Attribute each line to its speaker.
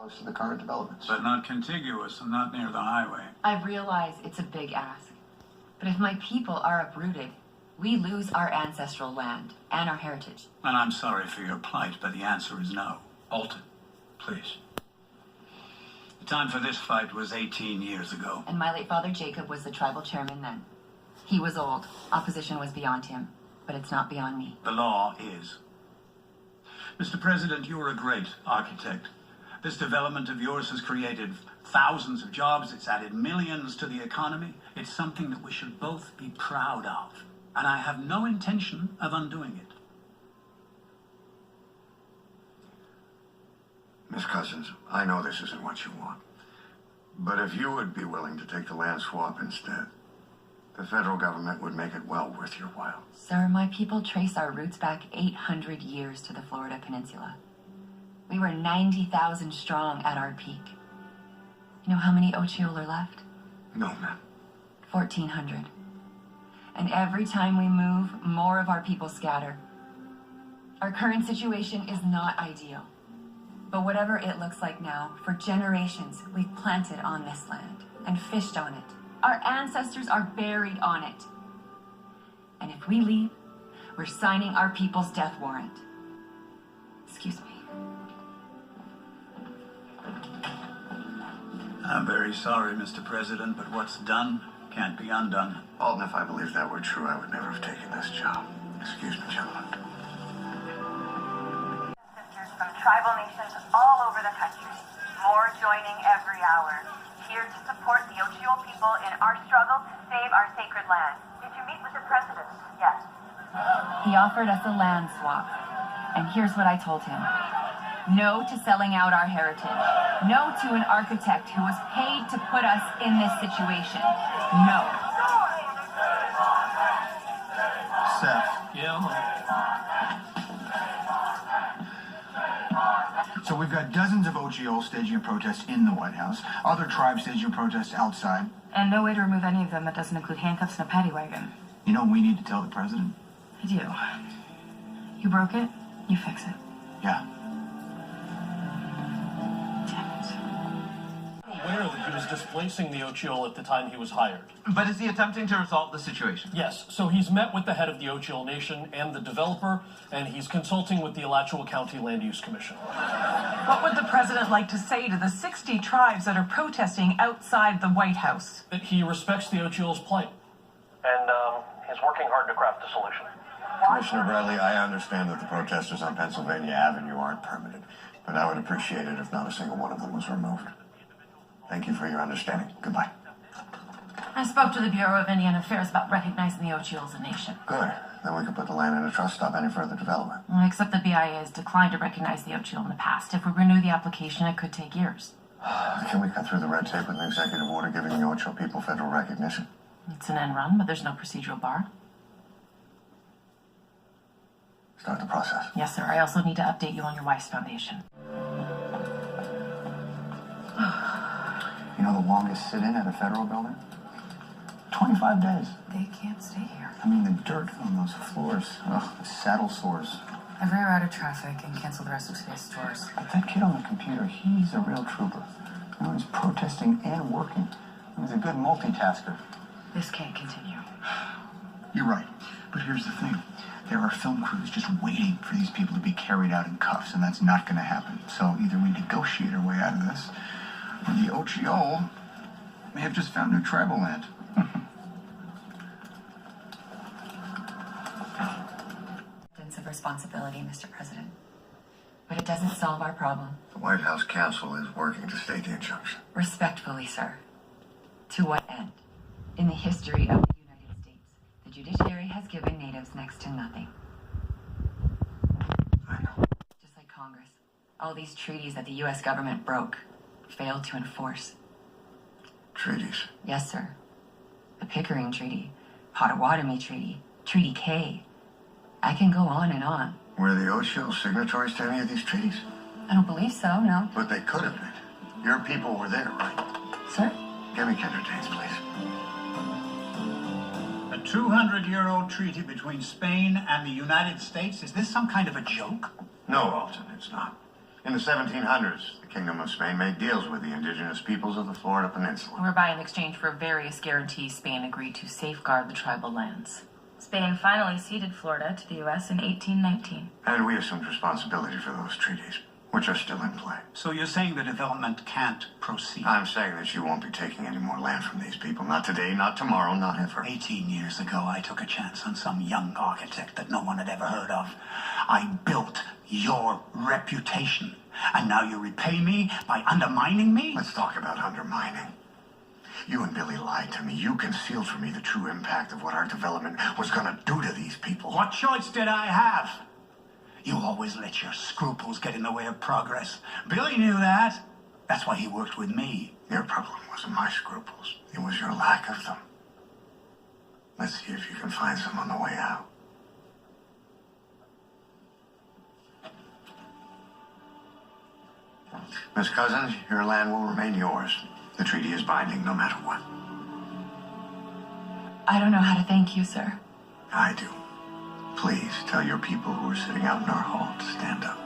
Speaker 1: Close to the current developments.
Speaker 2: But not contiguous and not near the highway.
Speaker 3: I realize it's a big ask. But if my people are uprooted, we lose our ancestral land and our heritage.
Speaker 2: And I'm sorry for your plight, but the answer is no. Alton, please. The time for this fight was 18 years ago.
Speaker 3: And my late father Jacob was the tribal chairman then. He was old. Opposition was beyond him. But it's not beyond me.
Speaker 2: The law is. Mr. President, you are a great architect. This development of yours has created thousands of jobs. It's added millions to the economy. It's something that we should both be proud of. And I have no intention of undoing it.
Speaker 1: Miss Cousins, I know this isn't what you want. But if you would be willing to take the land swap instead, the federal government would make it well worth your while.
Speaker 3: Sir, my people trace our roots back 800 years to the Florida Peninsula. We were 90,000 strong at our peak. You know how many Ochiol are left?
Speaker 1: No, ma'am.
Speaker 3: 1,400. And every time we move, more of our people scatter. Our current situation is not ideal. But whatever it looks like now, for generations, we've planted on this land and fished on it. Our ancestors are buried on it. And if we leave, we're signing our people's death warrant. Excuse me.
Speaker 2: I'm very sorry, Mr. President, but what's done can't be undone.
Speaker 1: Alton, if I believed that were true, I would never have taken this job. Excuse me, gentlemen.
Speaker 4: Sisters from tribal nations all over the country. More joining every hour. Here to support the Ochiol people in our struggle to save our sacred land. Did you meet with the president? Yes.
Speaker 3: He offered us a land swap. And here's what I told him. No to selling out our heritage. No to an architect who was paid to put us in this situation. No.
Speaker 5: Seth.
Speaker 6: Yeah.
Speaker 5: So we've got dozens of Ochiol staging a protest in the White House, other tribes staging a protest outside.
Speaker 7: And no way to remove any of them that doesn't include handcuffs and a paddy wagon.
Speaker 5: You know, we need to tell the president.
Speaker 7: I do. You broke it, you fix it.
Speaker 5: Yeah.
Speaker 6: Aware that he was displacing the Ochiol at the time he was hired.
Speaker 8: But is he attempting to resolve the situation?
Speaker 6: Yes, so he's met with the head of the Ochiol Nation and the developer, and he's consulting with the Alachua County Land Use Commission.
Speaker 9: What would the president like to say to the 60 tribes that are protesting outside the White House?
Speaker 6: That he respects the Ochiol's plight, and he's working hard to craft a solution.
Speaker 1: Commissioner Bradley, I understand that the protesters on Pennsylvania Avenue aren't permitted, but I would appreciate it if not a single one of them was removed. Thank you for your understanding. Goodbye.
Speaker 7: I spoke to the Bureau of Indian Affairs about recognizing the Ochiol as a nation.
Speaker 1: Good. Then we can put the land in a trust, stop any further development.
Speaker 7: Except the BIA has declined to recognize the Ochiol in the past. If we renew the application, it could take years.
Speaker 1: Can we cut through the red tape with an executive order giving the Ochiol people federal recognition?
Speaker 7: It's an end run, but there's no procedural bar.
Speaker 1: Start the process.
Speaker 7: Yes, sir. I also need to update you on your wife's foundation.
Speaker 5: You know the longest sit-in at a federal building? 25 days.
Speaker 7: They can't stay here.
Speaker 5: I mean, the dirt on those floors. Ugh, the saddle sores.
Speaker 7: I've rerouted traffic and canceled the rest of today's tours.
Speaker 5: But that kid on the computer, he's a real trooper. You know, he's protesting and working. He's a good multitasker.
Speaker 7: This can't continue.
Speaker 5: You're right. But here's the thing. There are film crews just waiting for these people to be carried out in cuffs, and that's not going to happen. So either we negotiate our way out of this, or the Ochiol may have just found new tribal land.
Speaker 3: Sense of responsibility, Mr. President. But it doesn't solve our problem.
Speaker 1: The White House Counsel is working to state the injunction.
Speaker 3: Respectfully, sir. To what end? In the history of the United States, the judiciary has given natives next to nothing.
Speaker 1: I know.
Speaker 3: Just like Congress. All these treaties that the U.S. government broke, failed to enforce.
Speaker 1: Treaties.
Speaker 3: Yes, sir. The Pickering Treaty, Potawatomi Treaty, Treaty K. I can go on and on.
Speaker 1: Were the Ochiol signatories to any of these treaties?
Speaker 3: I don't believe so, no.
Speaker 1: But they could have been. Your people were there, right?
Speaker 3: Sir?
Speaker 1: Give me Kendra Danes, please.
Speaker 2: A 200-year-old treaty between Spain and the United States? Is this some kind of a joke?
Speaker 1: No, Alton, it's not. In the 1700s, the Kingdom of Spain made deals with the indigenous peoples of the Florida Peninsula.
Speaker 7: Whereby, in exchange for various guarantees, Spain agreed to safeguard the tribal lands.
Speaker 10: Spain finally ceded Florida to the U.S. in 1819.
Speaker 1: And we assumed responsibility for those treaties, which are still in play.
Speaker 2: So you're saying the development can't proceed?
Speaker 1: I'm saying that you won't be taking any more land from these people. Not today, not tomorrow, not ever.
Speaker 2: 18 years ago, I took a chance on some young architect that no one had ever heard of. I built your reputation. And now you repay me by undermining me?
Speaker 1: Let's talk about undermining. You and Billy lied to me. You concealed from me the true impact of what our development was going to do to these people.
Speaker 2: What choice did I have? You always let your scruples get in the way of progress. Billy knew that. That's why he worked with me.
Speaker 1: Your problem wasn't my scruples. It was your lack of them. Let's see if you can find some on the way out. Miss Cousins, your land will remain yours. The treaty is binding no matter what.
Speaker 3: I don't know how to thank you, sir.
Speaker 1: I do. Please tell your people who are sitting out in our hall to stand up.